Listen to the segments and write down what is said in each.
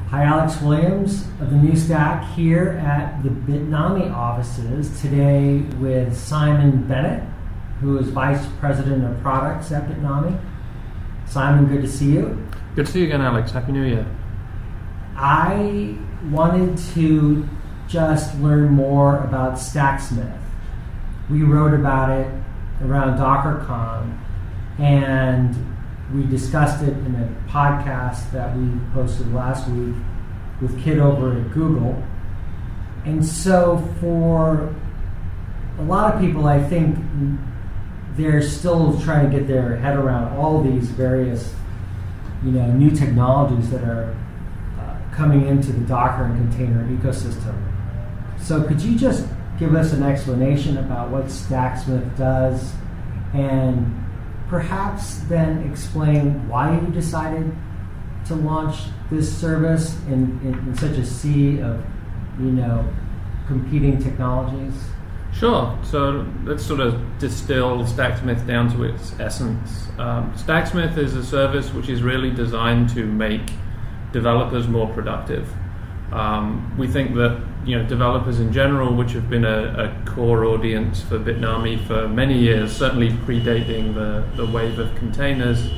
Hi, Alex Williams of the New Stack here at the Bitnami offices today with Simon Bennett, who is Vice President of Products at Bitnami. Simon, good to see you. Good to see you again, Alex. Happy New Year. I wanted to just learn more about Stacksmith. We wrote about it around DockerCon, and we discussed it in a podcast that we posted last week with Kid over at Google. And so for a lot of people, I think they're still trying to get their head around all these various new technologies that are coming into the Docker and container ecosystem. So could you just give us an explanation about what Stacksmith does, and perhaps then explain why you decided to launch this service in such a sea of competing technologies? Sure. So let's sort of distill Stacksmith down to its essence. Stacksmith is a service which is really designed to make developers more productive. We think that developers in general, which have been a core audience for Bitnami for many years, certainly predating the wave of containers,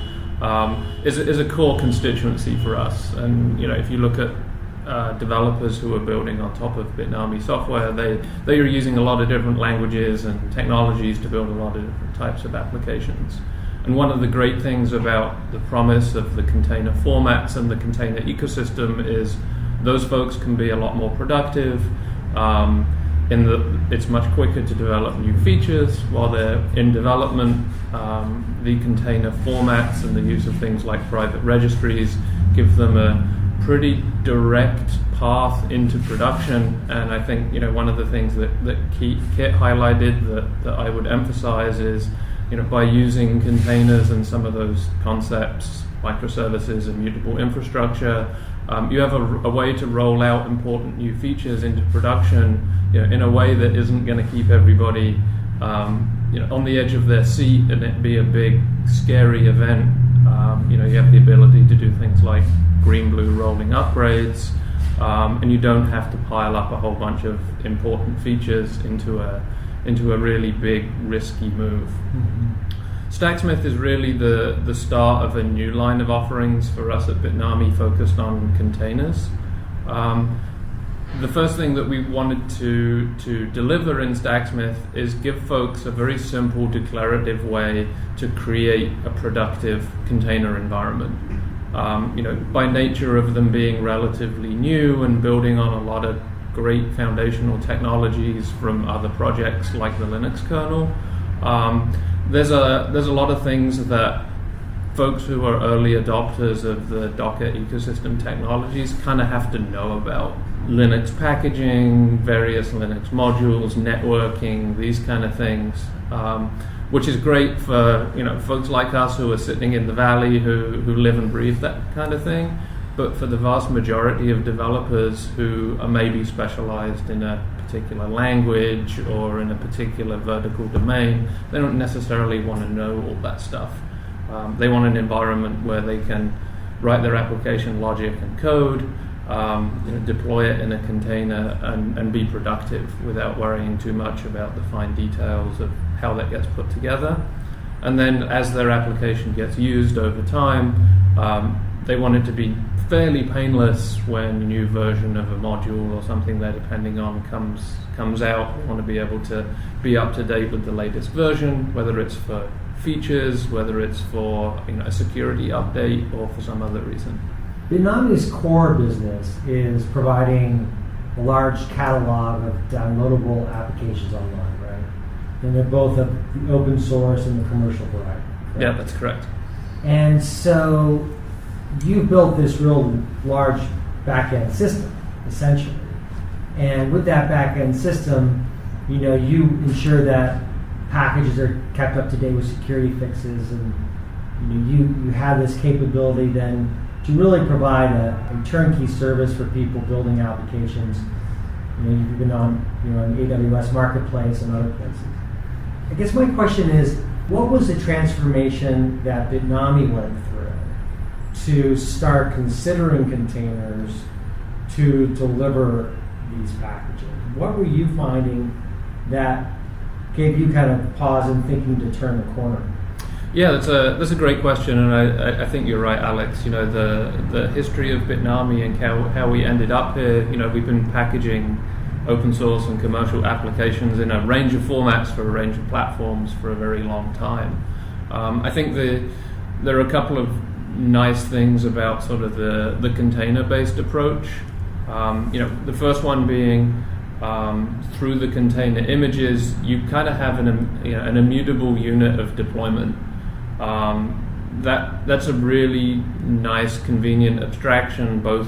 is a core constituency for us. And if you look at developers who are building on top of Bitnami software, they are using a lot of different languages and technologies to build a lot of different types of applications. And one of the great things about the promise of the container formats and the container ecosystem is those folks can be a lot more productive, in that it's much quicker to develop new features while they're in development. The container formats and the use of things like private registries give them a pretty direct path into production. And I think one of the things that Kit highlighted that I would emphasize is by using containers and some of those concepts, microservices and mutable infrastructure, you have a way to roll out important new features into production in a way that isn't going to keep everybody on the edge of their seat and it be a big scary event. You have the ability to do things like green-blue rolling upgrades, and you don't have to pile up a whole bunch of important features into a really big risky move. Mm-hmm. Stacksmith is really the start of a new line of offerings for us at Bitnami focused on containers. The first thing that we wanted to deliver in Stacksmith is give folks a very simple declarative way to create a productive container environment. By nature of them being relatively new and building on a lot of great foundational technologies from other projects like the Linux kernel, there's a lot of things that folks who are early adopters of the Docker ecosystem technologies kind of have to know about. Linux packaging, various Linux modules, networking, these kind of things, which is great for folks like us who are sitting in the valley who live and breathe that kind of thing. But for the vast majority of developers who are maybe specialized in a particular language or in a particular vertical domain, they don't necessarily want to know all that stuff. They want an environment where they can write their application logic and code, deploy it in a container and be productive without worrying too much about the fine details of how that gets put together. And then as their application gets used over time, they want it to be fairly painless when a new version of a module or something they're depending on comes out. They want to be able to be up to date with the latest version, whether it's for features, whether it's for a security update or for some other reason. Bitnami's core business is providing a large catalog of downloadable applications online, right? And they're both of the open source and the commercial variety. Correct? Yeah, that's correct. And so you built this real large back-end system, essentially. And with that back-end system, you ensure that packages are kept up to date with security fixes, and you have this capability then to really provide a turnkey service for people building applications. You've been on AWS Marketplace and other places. I guess my question is, what was the transformation that Bitnami went through to start considering containers to deliver these packages? What were you finding that gave you kind of pause in thinking to turn the corner? Yeah, that's a great question, and I think you're right, Alex. You know, the history of Bitnami and how we ended up here. You know, we've been packaging open source and commercial applications in a range of formats for a range of platforms for a very long time. I think there are a couple of nice things about sort of the container-based approach. You know, the first one being through the container images, you kind of have an immutable unit of deployment. That's a really nice, convenient abstraction, both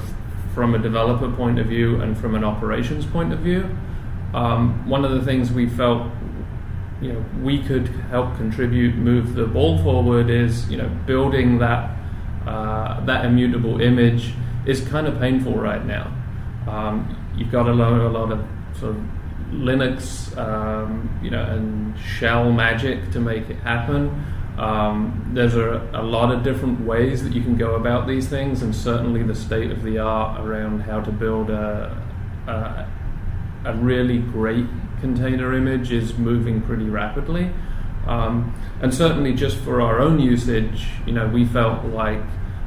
from a developer point of view and from an operations point of view. One of the things we felt, you know, we could help contribute, move the ball forward is, you know, building that immutable image is kind of painful right now. You've got to learn a lot of sort of Linux, you know, and shell magic to make it happen. There's a lot of different ways that you can go about these things, and certainly the state of the art around how to build a really great container image is moving pretty rapidly. And certainly just for our own usage, you know, we felt like,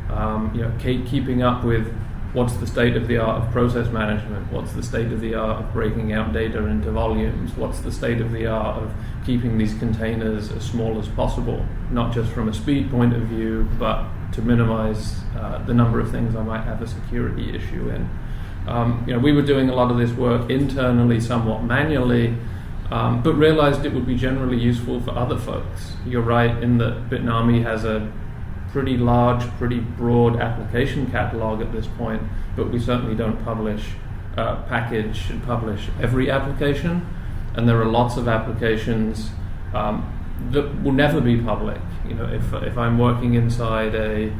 you know, keeping up with what's the state of the art of process management, what's the state of the art of breaking out data into volumes, what's the state of the art of keeping these containers as small as possible, not just from a speed point of view, but to minimize the number of things I might have a security issue in. You know, we were doing a lot of this work internally, somewhat manually, but realized it would be generally useful for other folks. You're right in that Bitnami has a pretty large, pretty broad application catalog at this point, but we certainly don't package and publish every application, and there are lots of applications that will never be public. You know, if I'm working inside an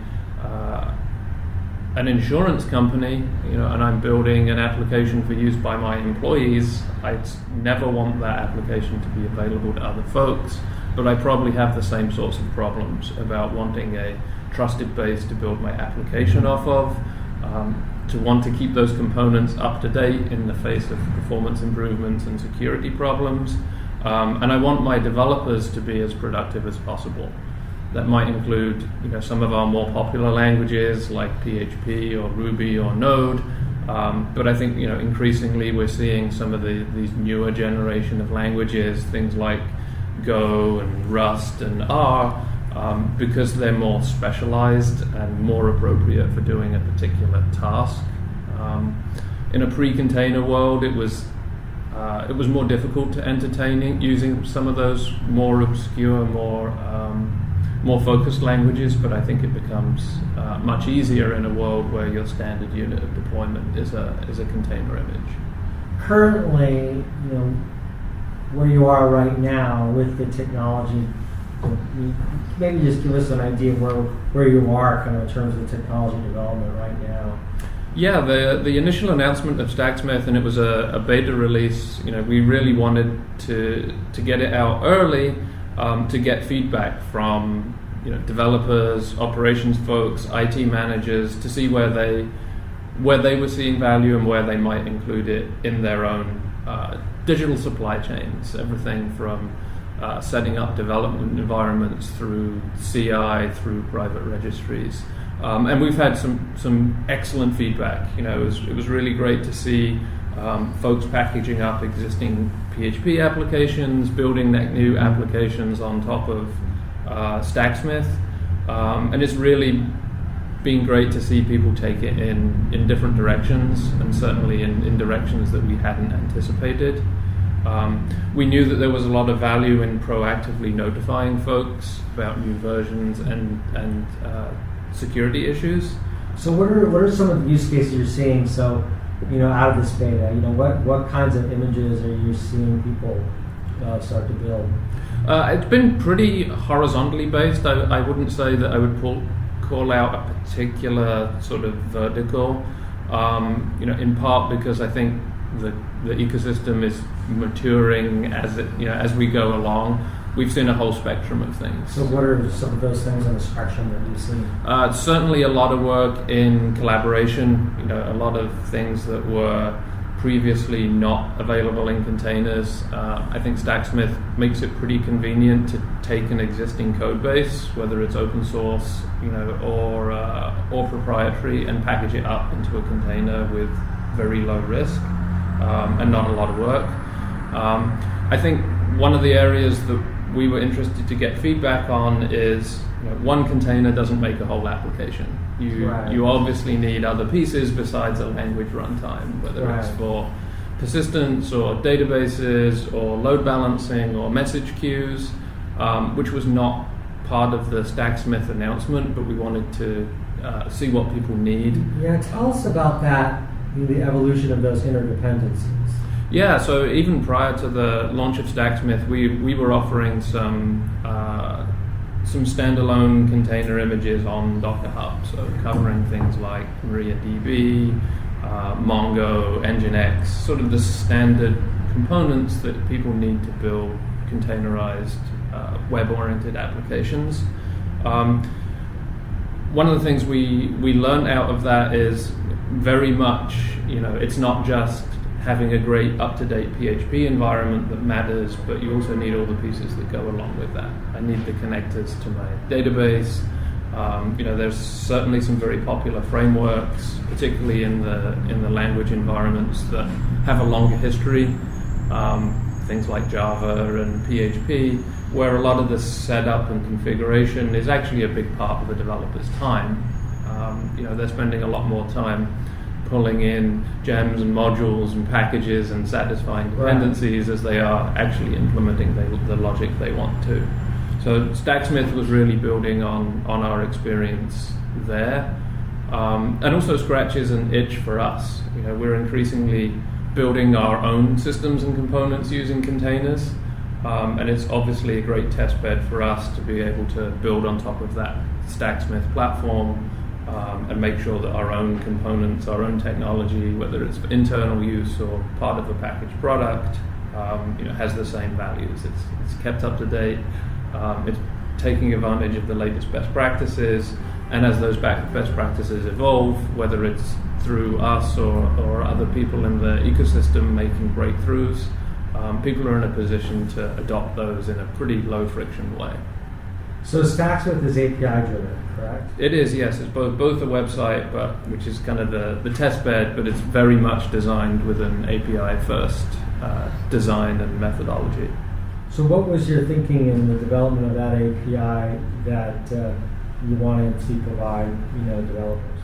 insurance company, you know, and I'm building an application for use by my employees, I'd never want that application to be available to other folks, but I probably have the same sorts of problems about wanting a trusted base to build my application off of, to want to keep those components up to date in the face of performance improvements and security problems, and I want my developers to be as productive as possible. That might include, you know, some of our more popular languages like PHP or Ruby or Node, but I think, you know, increasingly we're seeing some of these newer generation of languages, things like Go and Rust and R, because they're more specialized and more appropriate for doing a particular task. In a pre-container world, it was more difficult to entertain using some of those more obscure, more focused languages, but I think it becomes much easier in a world where your standard unit of deployment is a container image. Currently, you know, where you are right now with the technology, maybe just give us an idea of where you are kind of in terms of technology development right now. Yeah, the initial announcement of Stacksmith, and it was a beta release, you know, we really wanted to get it out early, to get feedback from, you know, developers, operations folks, IT managers, to see where they were seeing value and where they might include it in their own digital supply chains, everything from setting up development environments through CI, through private registries. And we've had some excellent feedback. You know, it was really great to see folks packaging up existing PHP applications, building net new applications on top of Stacksmith, and it's really been great to see people take it in different directions, and certainly in directions that we hadn't anticipated. We knew that there was a lot of value in proactively notifying folks about new versions and security issues. So what are some of the use cases you're seeing? So, you know, out of this beta, you know, what kinds of images are you seeing people start to build? It's been pretty horizontally based. I wouldn't say that I would call out a particular sort of vertical. You know, in part because I think the ecosystem is maturing as we go along. we've seen a whole spectrum of things. So what are some of those things on the spectrum that you've seen? Certainly a lot of work in collaboration, a lot of things that were previously not available in containers. I think Stacksmith makes it pretty convenient to take an existing code base, whether it's open source, or proprietary, and package it up into a container with very low risk and not a lot of work. I think one of the areas that we were interested to get feedback on is one container doesn't make a whole application. You obviously need other pieces besides a language runtime, whether it's for persistence or databases or load balancing or message queues, which was not part of the Stacksmith announcement, but we wanted to see what people need. Yeah, tell us about that, the evolution of those interdependencies. Yeah, so even prior to the launch of Stacksmith, we were offering some standalone container images on Docker Hub, so covering things like MariaDB, Mongo, Nginx, sort of the standard components that people need to build containerized web-oriented applications. One of the things we learned out of that is very much, it's not just having a great up-to-date PHP environment that matters, but you also need all the pieces that go along with that. I need the connectors to my database. There's certainly some very popular frameworks, particularly in the language environments that have a longer history, things like Java and PHP, where a lot of the setup and configuration is actually a big part of the developer's time. They're spending a lot more time pulling in gems and modules and packages and satisfying dependencies as they are actually implementing the logic they want to. So Stacksmith was really building on our experience there, and also scratches an itch for us. We're increasingly building our own systems and components using containers, and it's obviously a great test bed for us to be able to build on top of that Stacksmith platform. And make sure that our own components, our own technology, whether it's for internal use or part of a packaged product, has the same values. It's kept up to date. It's taking advantage of the latest best practices, and as those best practices evolve, whether it's through us or other people in the ecosystem making breakthroughs, people are in a position to adopt those in a pretty low friction way. So Stacksmith is API driven, correct? It is, yes. It's both a website, which is kind of the test bed, but it's very much designed with an API first design and methodology. So what was your thinking in the development of that API that you wanted to provide, developers?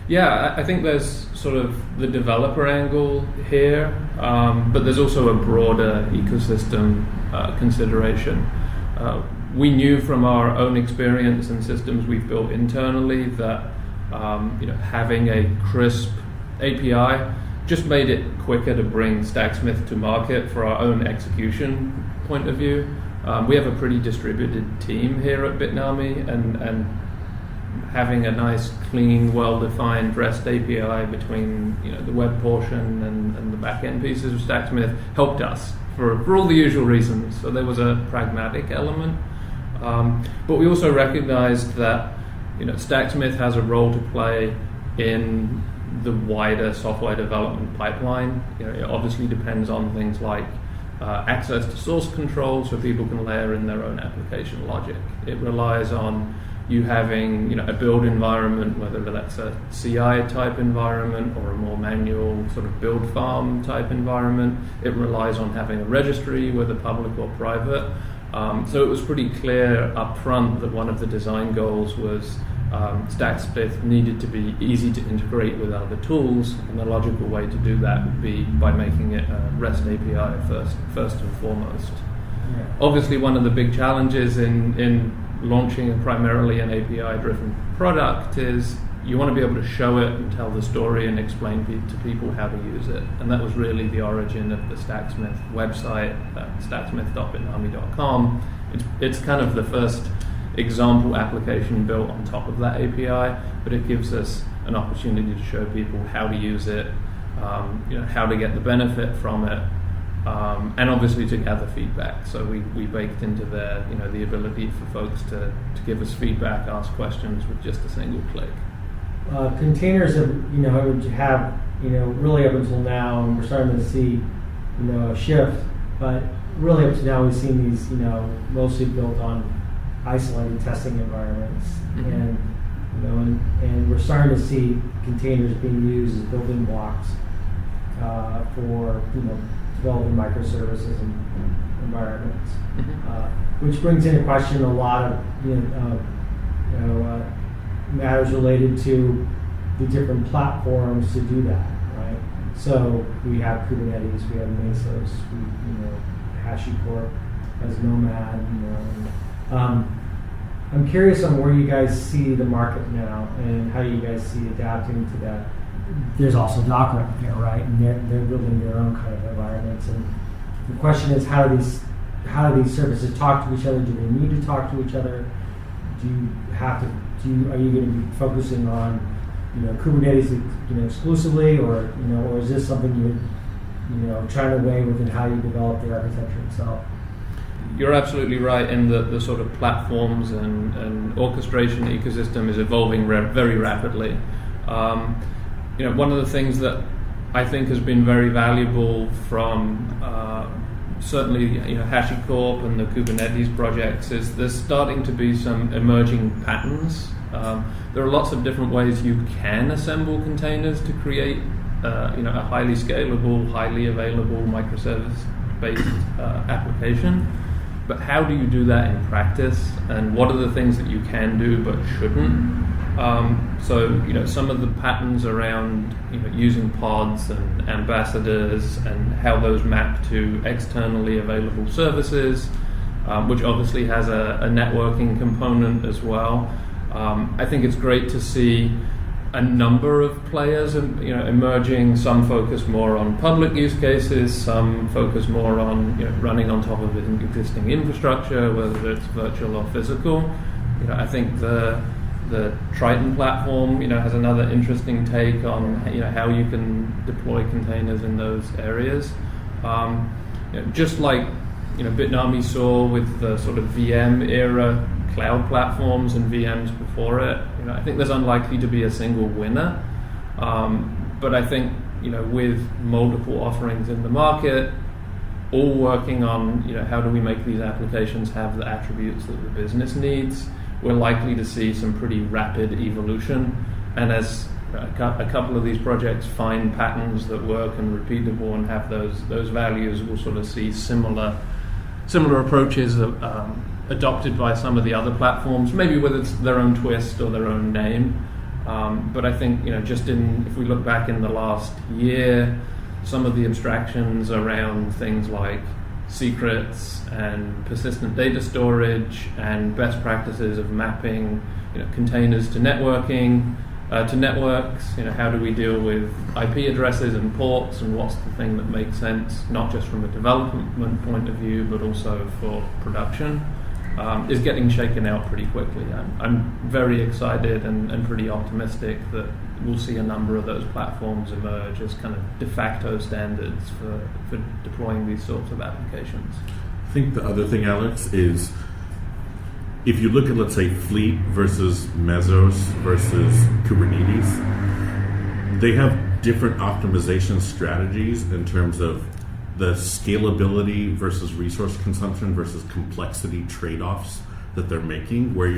Yeah, I think there's sort of the developer angle here, but there's also a broader ecosystem consideration. We knew from our own experience and systems we've built internally that having a crisp API just made it quicker to bring Stacksmith to market for our own execution point of view. We have a pretty distributed team here at Bitnami, and having a nice, clean, well-defined REST API between the web portion and the back-end pieces of Stacksmith helped us for all the usual reasons. So there was a pragmatic element. But we also recognized that Stacksmith has a role to play in the wider software development pipeline. It obviously depends on things like access to source control, so people can layer in their own application logic. It relies on you having a build environment, whether that's a CI type environment or a more manual sort of build farm type environment. It relies on having a registry, whether public or private. So it was pretty clear up front that one of the design goals was Stacksmith needed to be easy to integrate with other tools, and the logical way to do that would be by making it a REST API first and foremost. Yeah. Obviously, one of the big challenges in launching primarily an API-driven product is you want to be able to show it and tell the story and explain to people how to use it. And that was really the origin of the Stacksmith website, stacksmith.bitnami.com. It's kind of the first example application built on top of that API, but it gives us an opportunity to show people how to use it, how to get the benefit from it, and obviously to gather feedback. So we baked into there, the ability for folks to give us feedback, ask questions with just a single click. Containers have really up until now, and we're starting to see a shift. But really up to now, we've seen these mostly built on isolated testing environments, and we're starting to see containers being used as building blocks for developing microservices and environments, which brings into question a lot of matters related to the different platforms to do that, right? So we have Kubernetes, we have Mesos, HashiCorp as Nomad, I'm curious on where you guys see the market now and how you guys see adapting to that. There's also Docker out there, right? And they're building their own kind of environments. And the question is, how do these services talk to each other? Do they need to talk to each other? Are you going to be focusing on Kubernetes exclusively, or is this something you're trying to weigh within how you develop the architecture itself? You're absolutely right in that the sort of platforms and orchestration ecosystem is evolving very rapidly. One of the things that I think has been very valuable from certainly HashiCorp and the Kubernetes projects is there's starting to be some emerging patterns. There are lots of different ways you can assemble containers to create a highly scalable, highly available microservice-based application. But how do you do that in practice? And what are the things that you can do but shouldn't? So some of the patterns around using pods and ambassadors and how those map to externally available services, which obviously has a networking component as well. I think it's great to see a number of players emerging. Some focus more on public use cases, some focus more on running on top of existing infrastructure, whether it's virtual or physical. I think the Triton platform has another interesting take on how you can deploy containers in those areas. Just like Bitnami saw with the sort of VM era cloud platforms and VMs before it, I think there's unlikely to be a single winner. But I think with multiple offerings in the market, all working on how do we make these applications have the attributes that the business needs, we're likely to see some pretty rapid evolution. And as a couple of these projects find patterns that work and repeatable and have those values, we'll sort of see similar approaches adopted by some of the other platforms, maybe with their own twist or their own name. But I think if we look back in the last year, some of the abstractions around things like secrets and persistent data storage and best practices of mapping containers to networking, to networks, how do we deal with IP addresses and ports, and what's the thing that makes sense, not just from a development point of view, but also for production, is getting shaken out pretty quickly. I'm very excited and pretty optimistic that we'll see a number of those platforms emerge as kind of de facto standards for deploying these sorts of applications. I think the other thing, Alex, is if you look at, let's say, Fleet versus Mesos versus Kubernetes, they have different optimization strategies in terms of the scalability versus resource consumption versus complexity trade-offs that they're making, where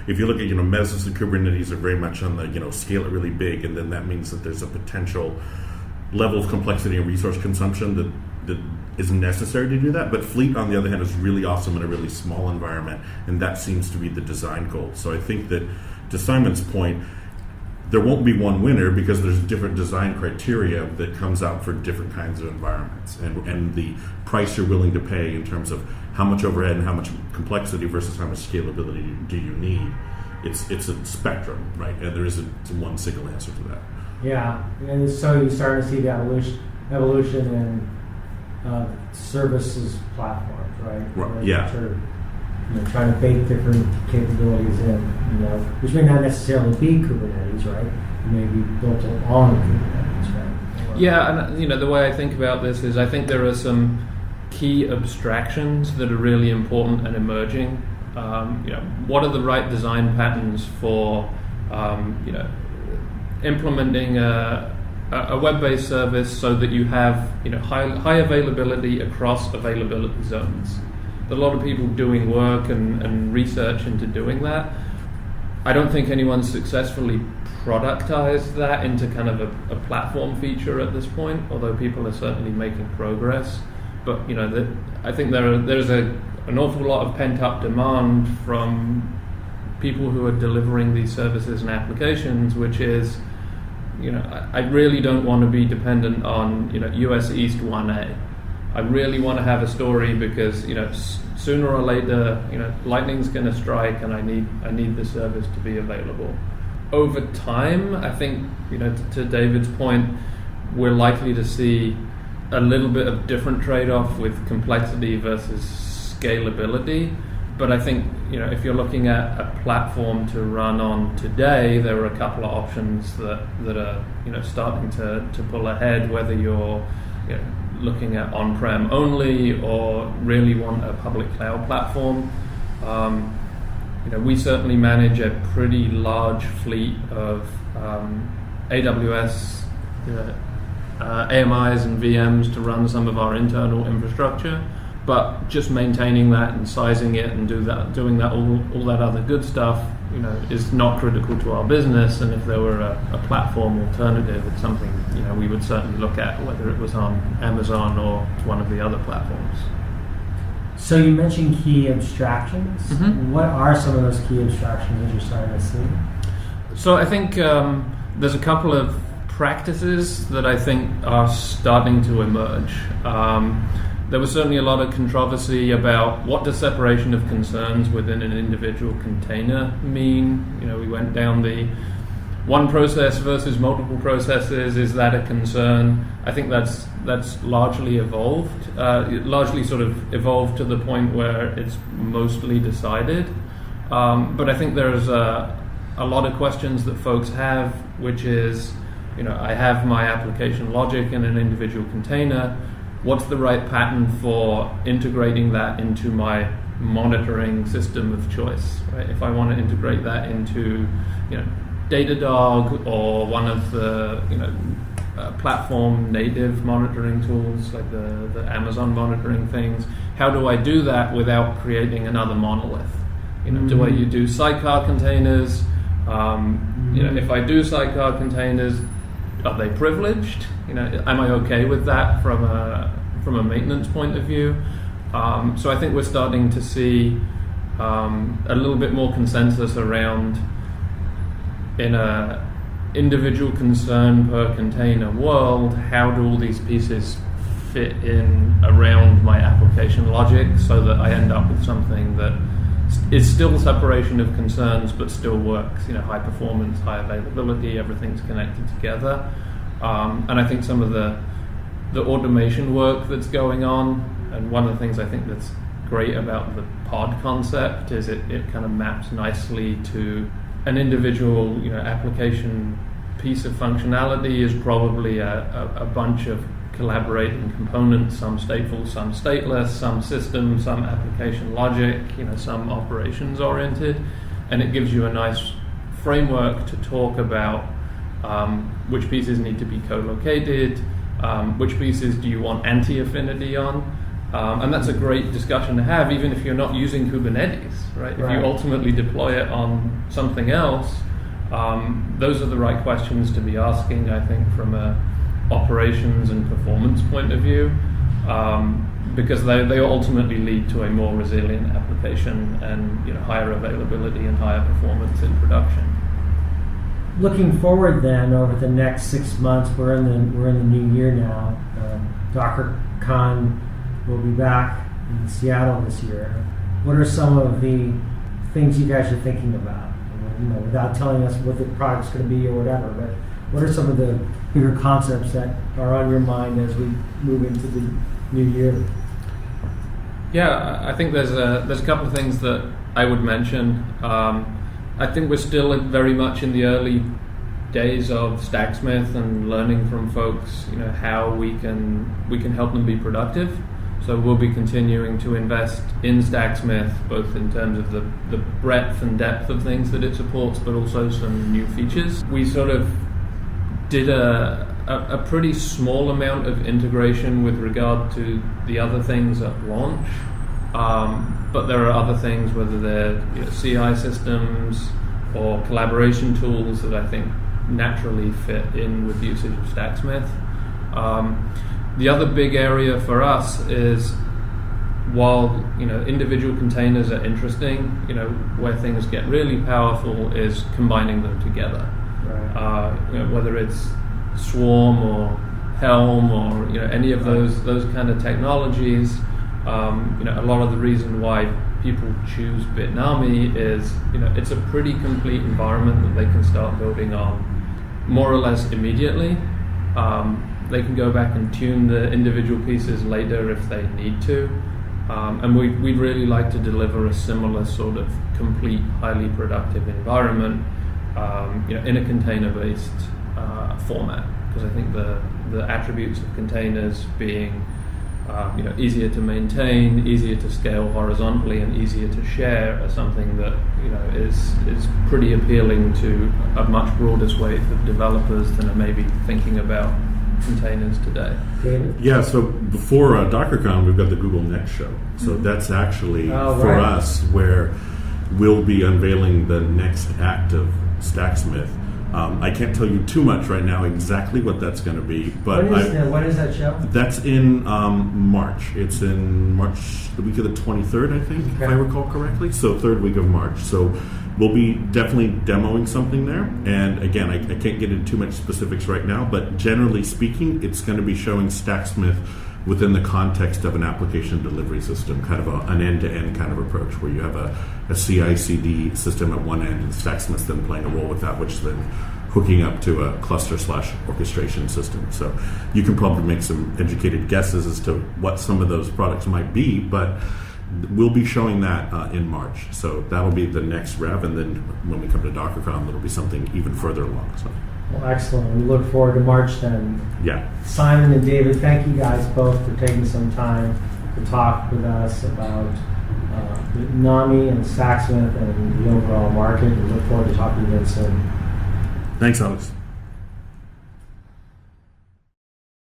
if you look at Mesos and Kubernetes are very much on the scale it really big, and then that means that there's a potential level of complexity and resource consumption that isn't necessary to do that. But Fleet, on the other hand, is really awesome in a really small environment, and that seems to be the design goal. So I think that, to Simon's point, there won't be one winner because there's different design criteria that comes out for different kinds of environments, and the price you're willing to pay in terms of how much overhead and how much complexity versus how much scalability do you need. It's a spectrum, right? And there isn't one single answer to that. Yeah, and so you're starting to see the evolution in services platforms, right? Yeah. Trying to bake different capabilities in, which may not necessarily be Kubernetes, right? It may be built on Kubernetes, right? Yeah, and the way I think about this is I think there are some key abstractions that are really important and emerging. What are the right design patterns for implementing a web-based service so that you have high availability across availability zones? There are a lot of people doing work and research into doing that. I don't think anyone's successfully productized that into kind of a platform feature at this point, although people are certainly making progress. But I think there's an awful lot of pent-up demand from people who are delivering these services and applications, which is, I really don't want to be dependent on US East 1A. I really want to have a story because sooner or later lightning's going to strike, and I need the service to be available. Over time, I think to David's point, we're likely to see a little bit of different trade-off with complexity versus scalability. But I think if you're looking at a platform to run on today, there are a couple of options that are starting to pull ahead. Whether you're looking at on-prem only or really want a public cloud platform. We certainly manage a pretty large fleet of AWS AMIs and VMs to run some of our internal infrastructure, but just maintaining that and sizing it and doing that all that other good stuff, is not critical to our business. And if there were a platform alternative, it's something we would certainly look at, whether it was on Amazon or one of the other platforms. So you mentioned key abstractions. Mm-hmm. What are some of those key abstractions that you're starting to see? So I think there's a couple of practices that I think are starting to emerge. There was certainly a lot of controversy about what does separation of concerns within an individual container mean. We went down the one process versus multiple processes. Is that a concern? I think that's largely evolved, largely sort of evolved to the point where it's mostly decided. But I think there's a lot of questions that folks have, which is, I have my application logic in an individual container. What's the right pattern for integrating that into my monitoring system of choice? Right? If I want to integrate that into, Datadog or one of the, platform native monitoring tools like the Amazon monitoring things, how do I do that without creating another monolith? Do I do sidecar containers? If I do sidecar containers, are they privileged? Am I okay with that from a maintenance point of view? So I think we're starting to see a little bit more consensus around, in a individual concern per container world, how do all these pieces fit in around my application logic so that I end up with something that is still separation of concerns but still works, high performance, high availability, everything's connected together. And I think some of the automation work that's going on, and one of the things I think that's great about the pod concept is it kind of maps nicely to an individual application piece of functionality is probably a bunch of collaborating components, some stateful, some stateless, some system, some application logic, some operations oriented, and it gives you a nice framework to talk about which pieces need to be co-located, which pieces do you want anti-affinity on, and that's a great discussion to have even if you're not using Kubernetes, right? If you ultimately deploy it on something else, those are the right questions to be asking, I think, from a operations and performance point of view, because they ultimately lead to a more resilient application and higher availability and higher performance in production. Looking forward then, over the next 6 months, we're in the new year now. DockerCon will be back in Seattle this year. What are some of the things you guys are thinking about? Without telling us what the product's going to be or whatever, but what are some of the bigger concepts that are on your mind as we move into the new year? Yeah, I think there's a couple of things that I would mention. I think we're still very much in the early days of Stacksmith and learning from folks, how we can help them be productive. So we'll be continuing to invest in Stacksmith, both in terms of the breadth and depth of things that it supports, but also some new features. We sort of did a pretty small amount of integration with regard to the other things at launch, but there are other things, whether they're CI systems or collaboration tools, that I think naturally fit in with the usage of Stacksmith. The other big area for us is, while individual containers are interesting, where things get really powerful is combining them together. Right. Whether it's Swarm or Helm or any of those kind of technologies. A lot of the reason why people choose Bitnami is it's a pretty complete environment that they can start building on more or less immediately. They can go back and tune the individual pieces later if they need to. And we'd really like to deliver a similar sort of complete, highly productive environment in a container-based format. Because I think the attributes of containers being easier to maintain, easier to scale horizontally, and easier to share are something that is pretty appealing to a much broader swathe of developers than are maybe thinking about containers today. David? Yeah, so before DockerCon, we've got the Google Next show. So that's actually for us where we'll be unveiling the next act of Stacksmith. I can't tell you too much right now exactly what that's going to be, but when is that show? That's in March. It's in March, the week of the 23rd, I think, if I recall correctly. So third week of March. So we'll be definitely demoing something there. And again, I can't get into too much specifics right now, but generally speaking, it's going to be showing Stacksmith within the context of an application delivery system, kind of an end-to-end kind of approach, where you have a CI/CD system at one end and Stacksmith then playing a role with that, which then hooking up to a cluster/orchestration system. So you can probably make some educated guesses as to what some of those products might be, but we'll be showing that in March. So that'll be the next rev, and then when we come to DockerCon, it'll be something even further along. So. Well, excellent. We look forward to March then. Yeah. Simon and David, thank you guys both for taking some time to talk with us about Bitnami and Stacksmith and the overall market. We look forward to talking again soon. Thanks, Alex.